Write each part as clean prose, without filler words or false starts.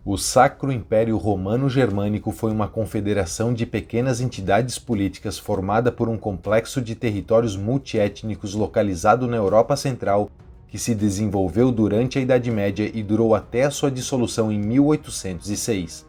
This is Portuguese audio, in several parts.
O Sacro Império Romano-Germânico foi uma confederação de pequenas entidades políticas formada por um complexo de territórios multiétnicos localizado na Europa Central, que se desenvolveu durante a Idade Média e durou até a sua dissolução em 1806.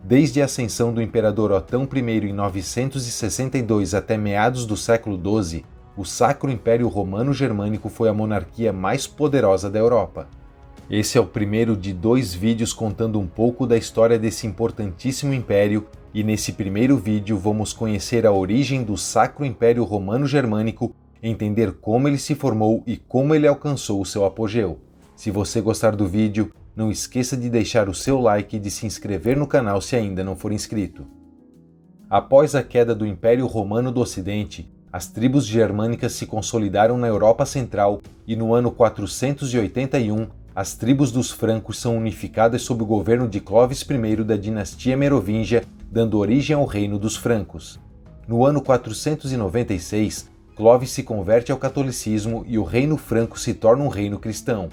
Desde a ascensão do imperador Otão I em 962 até meados do século XII, o Sacro Império Romano-Germânico foi a monarquia mais poderosa da Europa. Esse é o primeiro de 2 vídeos contando um pouco da história desse importantíssimo império, e nesse primeiro vídeo vamos conhecer a origem do Sacro Império Romano-Germânico, entender como ele se formou e como ele alcançou o seu apogeu. Se você gostar do vídeo, não esqueça de deixar o seu like e de se inscrever no canal se ainda não for inscrito. Após a queda do Império Romano do Ocidente, as tribos germânicas se consolidaram na Europa Central e no ano 481, as tribos dos francos são unificadas sob o governo de Clovis I da dinastia Merovingia, dando origem ao Reino dos Francos. No ano 496, Clovis se converte ao catolicismo e o Reino Franco se torna um reino cristão.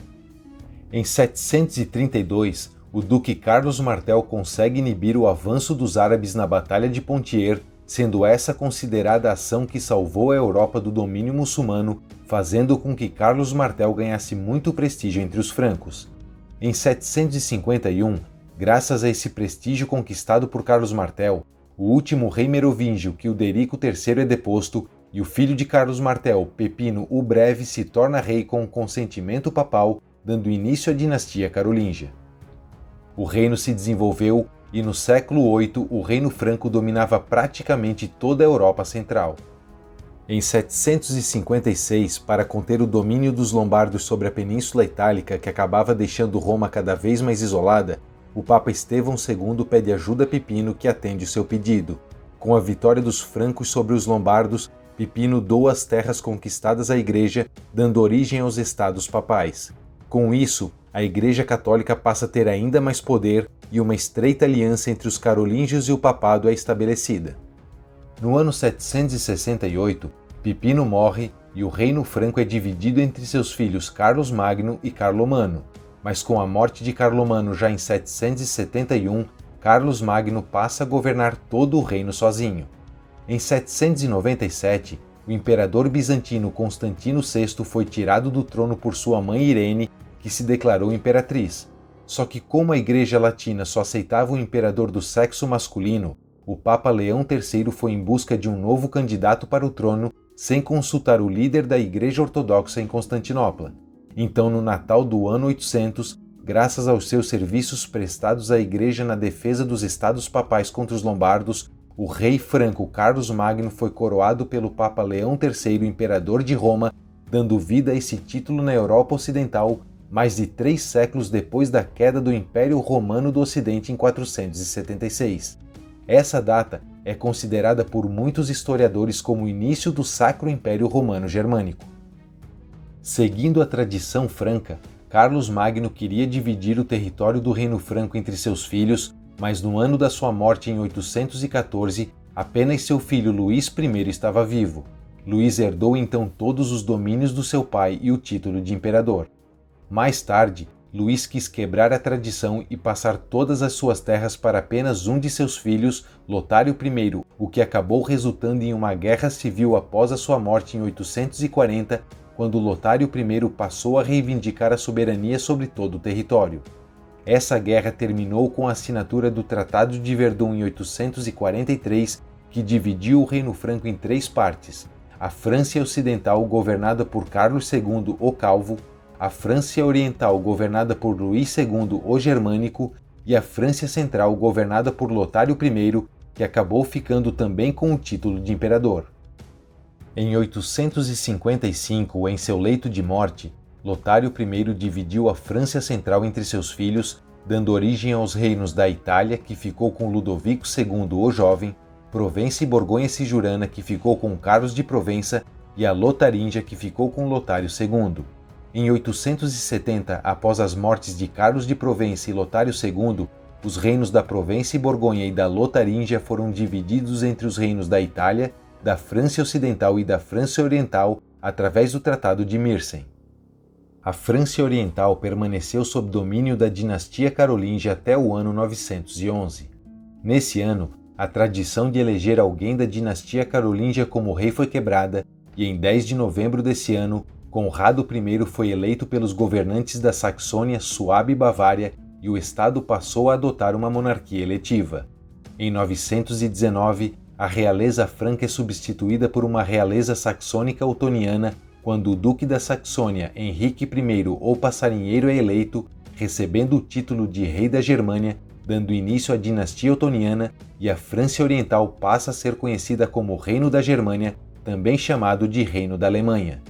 Em 732, o duque Carlos Martel consegue inibir o avanço dos árabes na Batalha de Poitiers, sendo essa considerada a ação que salvou a Europa do domínio muçulmano, fazendo com que Carlos Martel ganhasse muito prestígio entre os francos. Em 751, graças a esse prestígio conquistado por Carlos Martel, o último rei merovingio, Childerico III, é deposto e o filho de Carlos Martel, Pepino o Breve, se torna rei com o consentimento papal, dando início à dinastia carolíngia. O reino se desenvolveu e no século VIII o Reino Franco dominava praticamente toda a Europa Central. Em 756, para conter o domínio dos lombardos sobre a Península Itálica, que acabava deixando Roma cada vez mais isolada, o Papa Estevão II pede ajuda a Pipino, que atende o seu pedido. Com a vitória dos francos sobre os lombardos, Pipino doa as terras conquistadas à Igreja, dando origem aos Estados Papais. Com isso, a Igreja Católica passa a ter ainda mais poder e uma estreita aliança entre os carolíngios e o papado é estabelecida. No ano 768, Pipino morre e o Reino Franco é dividido entre seus filhos Carlos Magno e Carlomano, mas com a morte de Carlomano já em 771, Carlos Magno passa a governar todo o reino sozinho. Em 797, o imperador bizantino Constantino VI foi tirado do trono por sua mãe Irene, que se declarou imperatriz. Só que como a Igreja Latina só aceitava o imperador do sexo masculino, o Papa Leão III foi em busca de um novo candidato para o trono sem consultar o líder da Igreja Ortodoxa em Constantinopla. Então, no Natal do ano 800, graças aos seus serviços prestados à Igreja na defesa dos Estados Papais contra os lombardos, o rei franco Carlos Magno foi coroado pelo Papa Leão III, imperador de Roma, dando vida a esse título na Europa Ocidental, mais de 3 séculos depois da queda do Império Romano do Ocidente em 476. Essa data é considerada por muitos historiadores como o início do Sacro Império Romano-Germânico. Seguindo a tradição franca, Carlos Magno queria dividir o território do Reino Franco entre seus filhos, mas no ano da sua morte em 814, apenas seu filho Luís I estava vivo. Luís herdou então todos os domínios do seu pai e o título de imperador. Mais tarde, Luís quis quebrar a tradição e passar todas as suas terras para apenas um de seus filhos, Lotário I, o que acabou resultando em uma guerra civil após a sua morte em 840, quando Lotário I passou a reivindicar a soberania sobre todo o território. Essa guerra terminou com a assinatura do Tratado de Verdun em 843, que dividiu o Reino Franco em 3 partes: a França Ocidental, governada por Carlos II o Calvo, a França Oriental, governada por Luís II o Germânico, e a França Central, governada por Lotário I, que acabou ficando também com o título de imperador. Em 855, em seu leito de morte, Lotário I dividiu a França Central entre seus filhos, dando origem aos reinos da Itália, que ficou com Ludovico II o Jovem, Provença e Borgonha-Cijurana, que ficou com Carlos de Provença, e a Lotaríngia, que ficou com Lotário II. Em 870, após as mortes de Carlos de Provença e Lotário II, os reinos da Provença e Borgonha e da Lotaríngia foram divididos entre os reinos da Itália, da França Ocidental e da França Oriental através do Tratado de Meersen. a França Oriental permaneceu sob domínio da dinastia carolíngia até o ano 911. Nesse ano, a tradição de eleger alguém da dinastia carolíngia como rei foi quebrada e em 10 de novembro desse ano, Conrado I foi eleito pelos governantes da Saxônia, Suábia e Bavária e o estado passou a adotar uma monarquia eletiva. Em 919, a realeza franca é substituída por uma realeza saxônica otoniana quando o duque da Saxônia, Henrique I ou Passarinheiro é eleito, recebendo o título de rei da Germânia, dando início à dinastia otoniana e a França Oriental passa a ser conhecida como Reino da Germânia, também chamado de Reino da Alemanha.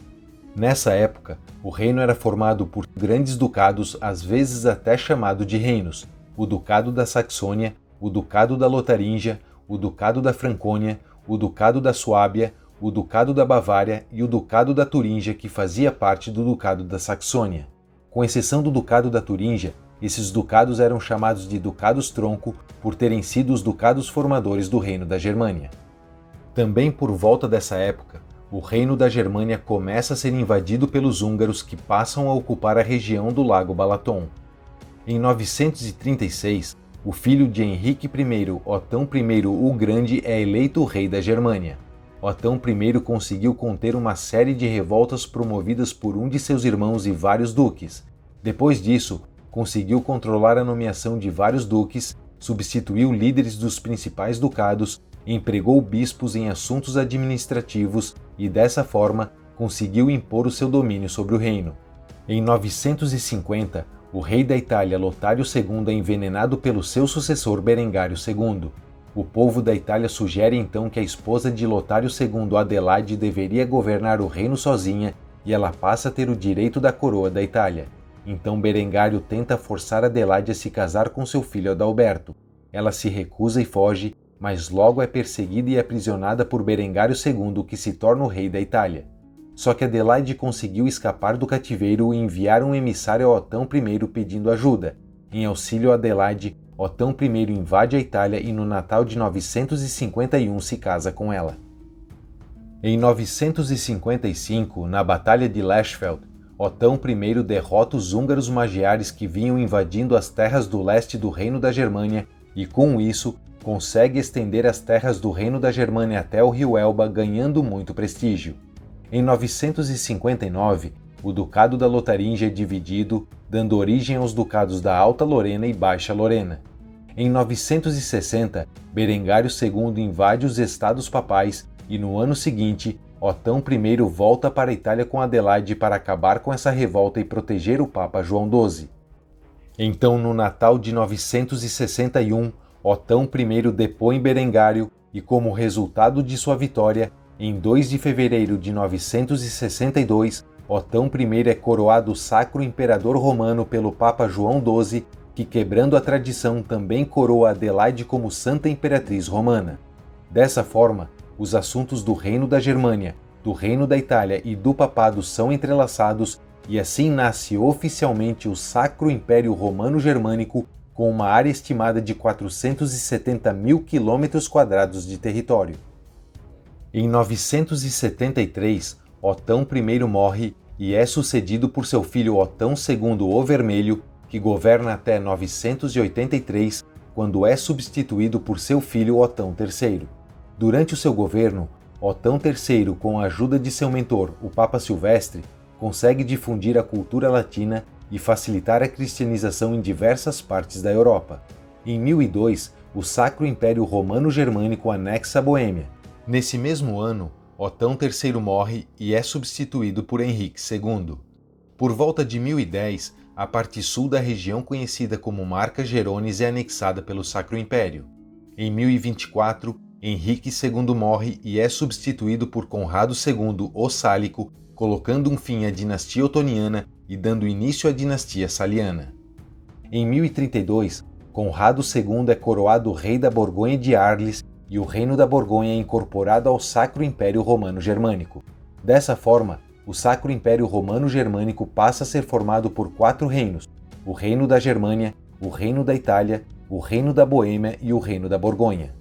Nessa época, o reino era formado por grandes ducados, às vezes até chamado de reinos: o Ducado da Saxônia, o Ducado da Lotaríngia, o Ducado da Francônia, o Ducado da Suábia, o Ducado da Bavária e o Ducado da Turíngia, que fazia parte do Ducado da Saxônia. Com exceção do Ducado da Turíngia, esses ducados eram chamados de Ducados-tronco por terem sido os ducados formadores do Reino da Germânia. Também por volta dessa época, o Reino da Germânia começa a ser invadido pelos húngaros que passam a ocupar a região do Lago Balaton. Em 936, o filho de Henrique I, Otão I o Grande, é eleito rei da Germânia. Otão I conseguiu conter uma série de revoltas promovidas por um de seus irmãos e vários duques. Depois disso, conseguiu controlar a nomeação de vários duques, substituiu líderes dos principais ducados, empregou bispos em assuntos administrativos e, dessa forma, conseguiu impor o seu domínio sobre o reino. Em 950, o rei da Itália, Lotário II, é envenenado pelo seu sucessor Berengário II. O povo da Itália sugere então que a esposa de Lotário II, Adelaide, deveria governar o reino sozinha e ela passa a ter o direito da coroa da Itália. Então Berengário tenta forçar Adelaide a se casar com seu filho Adalberto. Ela se recusa e foge, mas logo é perseguida e aprisionada por Berengário II, que se torna o rei da Itália. Só que Adelaide conseguiu escapar do cativeiro e enviar um emissário a Otão I pedindo ajuda. Em auxílio a Adelaide, Otão I invade a Itália e no Natal de 951 se casa com ela. Em 955, na Batalha de Lechfeld, Otão I derrota os húngaros magiares que vinham invadindo as terras do leste do Reino da Germânia e, com isso, consegue estender as terras do Reino da Germânia até o rio Elba, ganhando muito prestígio. Em 959, o Ducado da Lotaríngia é dividido, dando origem aos ducados da Alta Lorena e Baixa Lorena. Em 960, Berengário II invade os estados papais e, no ano seguinte, Otão I volta para a Itália com Adelaide para acabar com essa revolta e proteger o Papa João XII. Então, no Natal de 961, Otão I depõe Berengário e, como resultado de sua vitória, em 2 de fevereiro de 962, Otão I é coroado Sacro Imperador Romano pelo Papa João XII, que, quebrando a tradição, também coroa Adelaide como Santa Imperatriz Romana. Dessa forma, os assuntos do Reino da Germânia, do Reino da Itália e do Papado são entrelaçados e assim nasce oficialmente o Sacro Império Romano Germânico, com uma área estimada de 470 mil quilômetros quadrados de território. Em 973, Otão I morre e é sucedido por seu filho Otão II o Vermelho, que governa até 983, quando é substituído por seu filho Otão III. Durante o seu governo, Otão III, com a ajuda de seu mentor, o Papa Silvestre, consegue difundir a cultura latina e facilitar a cristianização em diversas partes da Europa. Em 1002, o Sacro Império Romano Germânico anexa a Boêmia. Nesse mesmo ano, Otão III morre e é substituído por Henrique II. Por volta de 1010, a parte sul da região conhecida como Marca Gerones é anexada pelo Sacro Império. Em 1024, Henrique II morre e é substituído por Conrado II o Sálico, colocando um fim à dinastia otoniana e dando início à dinastia saliana. Em 1032, Conrado II é coroado rei da Borgonha de Arles e o Reino da Borgonha é incorporado ao Sacro Império Romano Germânico. Dessa forma, o Sacro Império Romano Germânico passa a ser formado por 4 reinos: o Reino da Germânia, o Reino da Itália, o Reino da Boêmia e o Reino da Borgonha.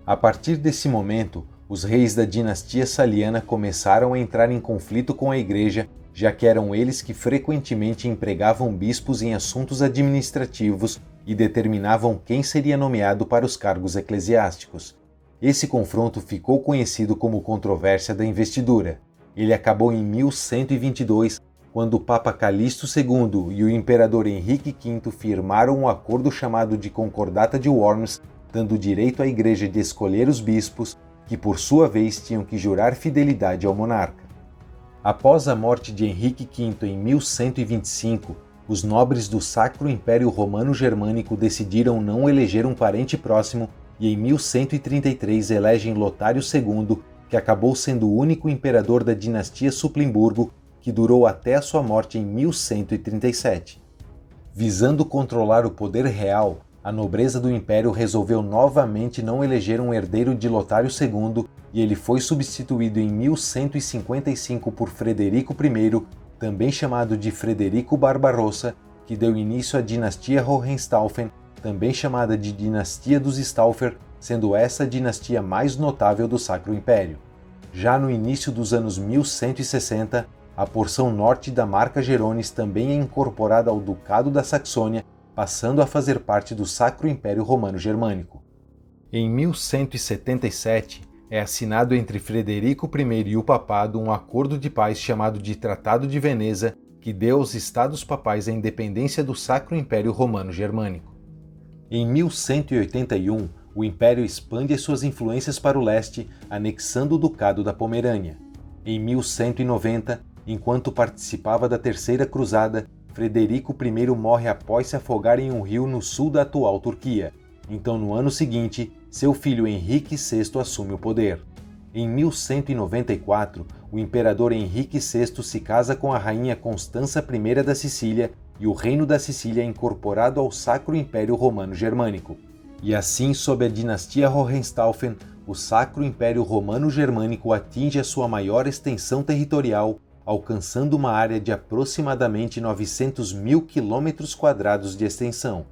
A partir desse momento, os reis da dinastia saliana começaram a entrar em conflito com a Igreja já que eram eles que frequentemente empregavam bispos em assuntos administrativos e determinavam quem seria nomeado para os cargos eclesiásticos. Esse confronto ficou conhecido como controvérsia da investidura. Ele acabou em 1122, quando o Papa Calixto II e o imperador Henrique V firmaram um acordo chamado de Concordata de Worms, dando direito à Igreja de escolher os bispos, que por sua vez tinham que jurar fidelidade ao monarca. Após a morte de Henrique V em 1125, os nobres do Sacro Império Romano Germânico decidiram não eleger um parente próximo e em 1133 elegem Lotário II, que acabou sendo o único imperador da dinastia Suplemburgo, que durou até a sua morte em 1137. Visando controlar o poder real, a nobreza do império resolveu novamente não eleger um herdeiro de Lotário II e ele foi substituído em 1155 por Frederico I, também chamado de Frederico Barbarossa, que deu início à dinastia Hohenstaufen, também chamada de Dinastia dos Stauffer, sendo essa a dinastia mais notável do Sacro Império. Já no início dos anos 1160, a porção norte da Marca Gerones também é incorporada ao Ducado da Saxônia, passando a fazer parte do Sacro Império Romano Germânico. Em 1177, é assinado entre Frederico I e o papado um acordo de paz chamado de Tratado de Veneza, que deu aos Estados Papais a independência do Sacro Império Romano Germânico. Em 1181, o Império expande suas influências para o leste, anexando o Ducado da Pomerânia. Em 1190, enquanto participava da Terceira Cruzada, Frederico I morre após se afogar em um rio no sul da atual Turquia. Então, no ano seguinte, seu filho Henrique VI assume o poder. Em 1194, o imperador Henrique VI se casa com a rainha Constança I da Sicília e o reino da Sicília é incorporado ao Sacro Império Romano Germânico. E assim, sob a dinastia Hohenstaufen, o Sacro Império Romano Germânico atinge a sua maior extensão territorial, alcançando uma área de aproximadamente 900.000 km² de extensão.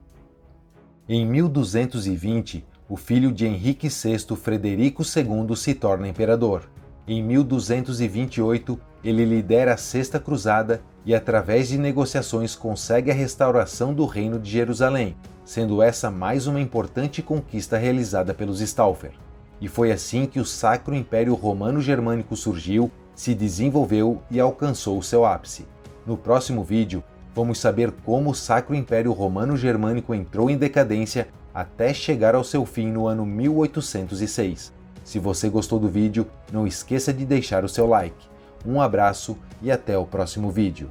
Em 1220, o filho de Henrique VI, Frederico II, se torna imperador. Em 1228, ele lidera a Sexta Cruzada e, através de negociações, consegue a restauração do Reino de Jerusalém, sendo essa mais uma importante conquista realizada pelos Stauffer. E foi assim que o Sacro Império Romano Germânico surgiu, se desenvolveu e alcançou seu ápice. No próximo vídeo, vamos saber como o Sacro Império Romano Germânico entrou em decadência até chegar ao seu fim no ano 1806. Se você gostou do vídeo, não esqueça de deixar o seu like. Um abraço e até o próximo vídeo.